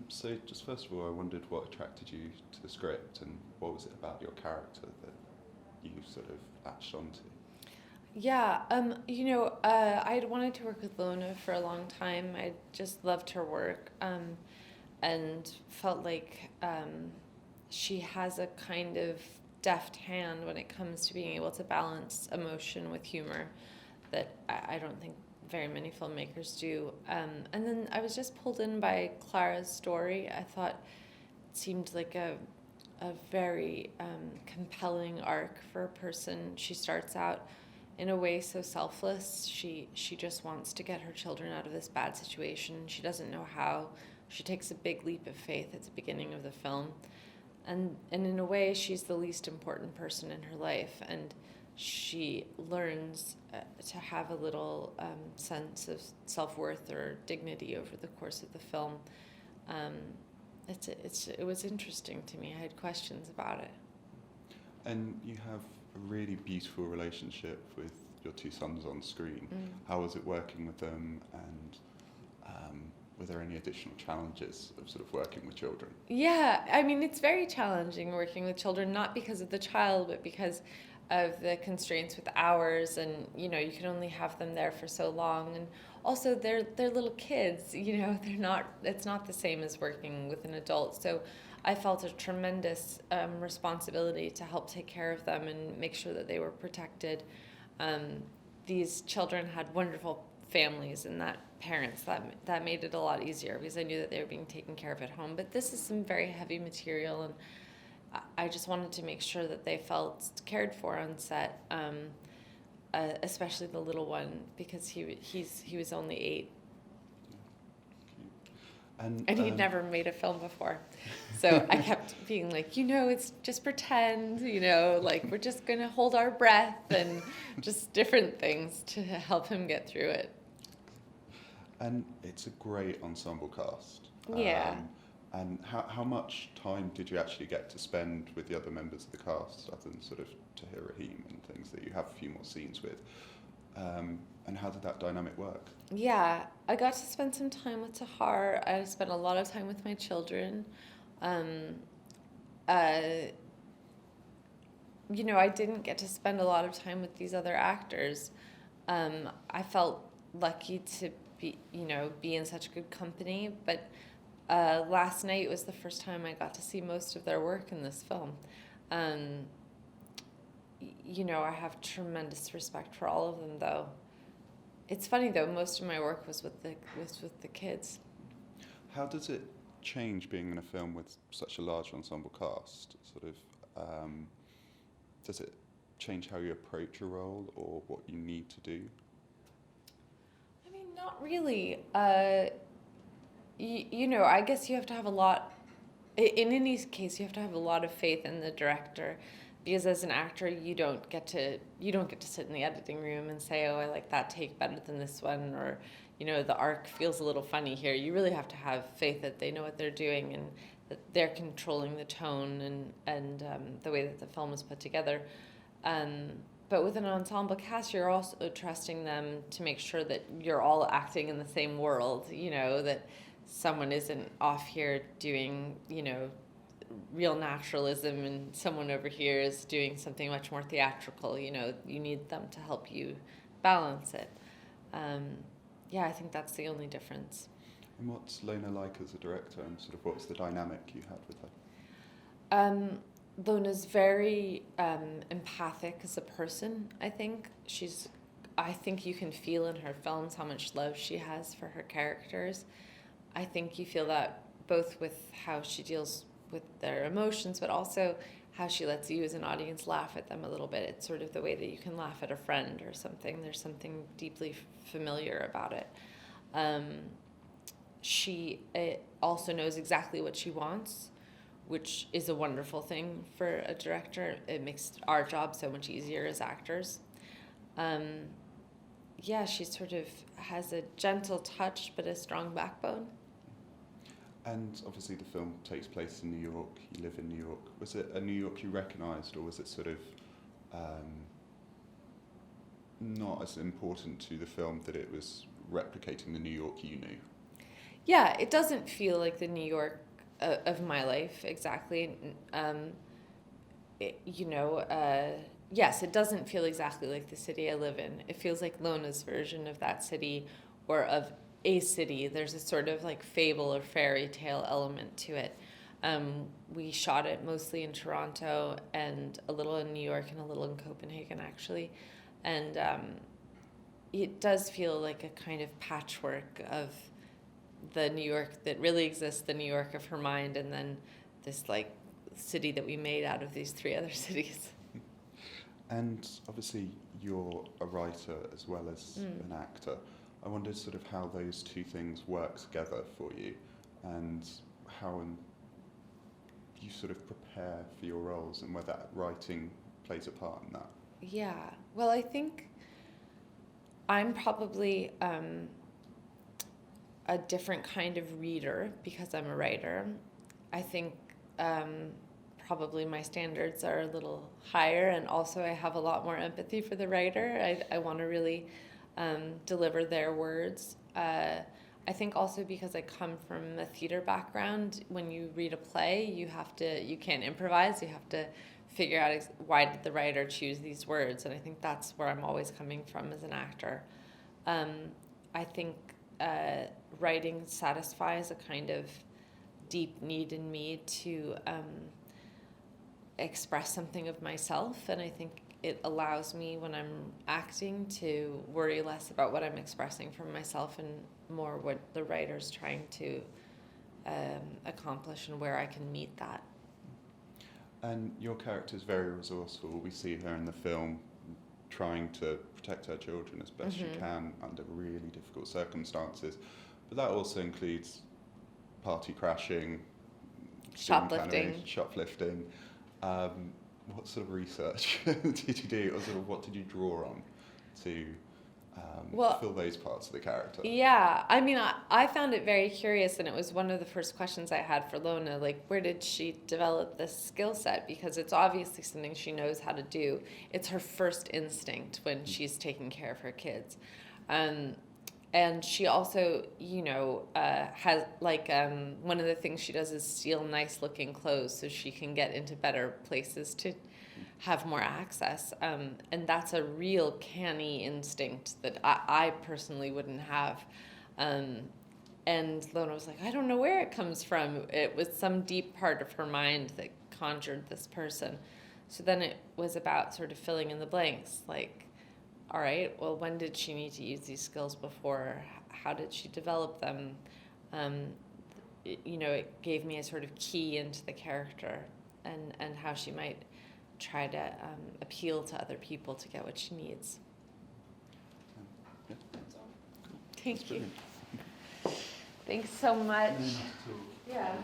So just first of all, I wondered what attracted you to the script and what was it about your character that you sort of latched onto? Yeah, I'd wanted to work with Lona for a long time. I just loved her work, and felt like she has a kind of deft hand when it comes to being able to balance emotion with humor that I don't think very many filmmakers do. And then I was just pulled in by Clara's story. I thought it seemed like a very compelling arc for a person. She starts out in a way so selfless. She just wants to get her children out of this bad situation. She doesn't know how. She takes a big leap of faith at the beginning of the film. And in a way, she's the least important person in her life. And she learns to have a little sense of self-worth or dignity over the course of the film. It was interesting to me. I had questions about it. And you have a really beautiful relationship with your two sons on screen. How was it working with them, and were there any additional challenges of sort of working with children? Yeah, I mean, it's very challenging working with children, not because of the child, but because of the constraints with hours, and you can only have them there for so long, and also they're little kids. It's not the same as working with an adult. So I felt a tremendous responsibility to help take care of them and make sure that they were protected. These children had wonderful families and parents that made it a lot easier because I knew that they were being taken care of at home. But this is some very heavy material, and I just wanted to make sure that they felt cared for on set, especially the little one, because he was only 8. And he'd never made a film before. So I kept being like, it's just pretend, like we're just going to hold our breath, and just different things to help him get through it. And it's a great ensemble cast. Yeah. And how much time did you actually get to spend with the other members of the cast, other than sort of Tahir Rahim and things that you have a few more scenes with? And how did that dynamic work? Yeah, I got to spend some time with Tahar. I spent a lot of time with my children. I didn't get to spend a lot of time with these other actors. I felt lucky to be in such good company, but last night was the first time I got to see most of their work in this film. I have tremendous respect for all of them, though. It's funny, though, most of my work was with the kids. How does it change being in a film with such a large ensemble cast? Sort of, does it change how you approach a role or what you need to do? I mean, not really. I guess you have to have a lot. In any case, you have to have a lot of faith in the director, because as an actor, you don't get to sit in the editing room and say, "Oh, I like that take better than this one," or the arc feels a little funny here. You really have to have faith that they know what they're doing and that they're controlling the tone and the way that the film is put together. But with an ensemble cast, you're also trusting them to make sure that you're all acting in the same world. That someone isn't off here doing real naturalism and someone over here is doing something much more theatrical. You need them to help you balance it. I think that's the only difference. And what's Lona like as a director, and sort of what's the dynamic you had with her? Lona's very empathic as a person, I think. I think you can feel in her films how much love she has for her characters. I think you feel that both with how she deals with their emotions, but also how she lets you as an audience laugh at them a little bit. It's sort of the way that you can laugh at a friend or something. There's something deeply familiar about it. She also knows exactly what she wants, which is a wonderful thing for a director. It makes our job so much easier as actors. She sort of has a gentle touch but a strong backbone. And obviously the film takes place in New York, you live in New York. Was it a New York you recognised, or was it sort of not as important to the film that it was replicating the New York you knew? Yeah, it doesn't feel like the New York of my life exactly. Yes, it doesn't feel exactly like the city I live in. It feels like Lona's version of that city, or of a city. There's a sort of like fable or fairy tale element to it. We shot it mostly in Toronto and a little in New York and a little in Copenhagen, actually. And it does feel like a kind of patchwork of the New York that really exists, the New York of her mind, and then this like city that we made out of these three other cities. And obviously you're a writer as well as an actor. I wondered sort of how those two things work together for you, and how you sort of prepare for your roles, and whether writing plays a part in that. Yeah, well, I think I'm probably a different kind of reader because I'm a writer. I think probably my standards are a little higher, and also I have a lot more empathy for the writer. I want to really deliver their words. I think also because I come from a theater background, when you read a play, you can't improvise. You have to figure out why did the writer choose these words, and I think that's where I'm always coming from as an actor. I think writing satisfies a kind of deep need in me to express something of myself, and I think it allows me, when I'm acting, to worry less about what I'm expressing from myself and more what the writer's trying to accomplish and where I can meet that. And your character is very resourceful. We see her in the film trying to protect her children as best she can under really difficult circumstances. But that also includes party crashing, shoplifting. What sort of research did you do, or sort of what did you draw on to fill those parts of the character? Yeah, I mean, I found it very curious, and it was one of the first questions I had for Lona, like, where did she develop this skill set? Because it's obviously something she knows how to do. It's her first instinct when she's taking care of her kids. And she also, has, like, one of the things she does is steal nice-looking clothes so she can get into better places to have more access. And that's a real canny instinct that I personally wouldn't have. And Lona was like, I don't know where it comes from. It was some deep part of her mind that conjured this person. So then it was about sort of filling in the blanks, like, all right, well, when did she need to use these skills before? How did she develop them? It gave me a sort of key into the character and how she might try to appeal to other people to get what she needs. Yeah. Thank you. Thanks so much. Yeah.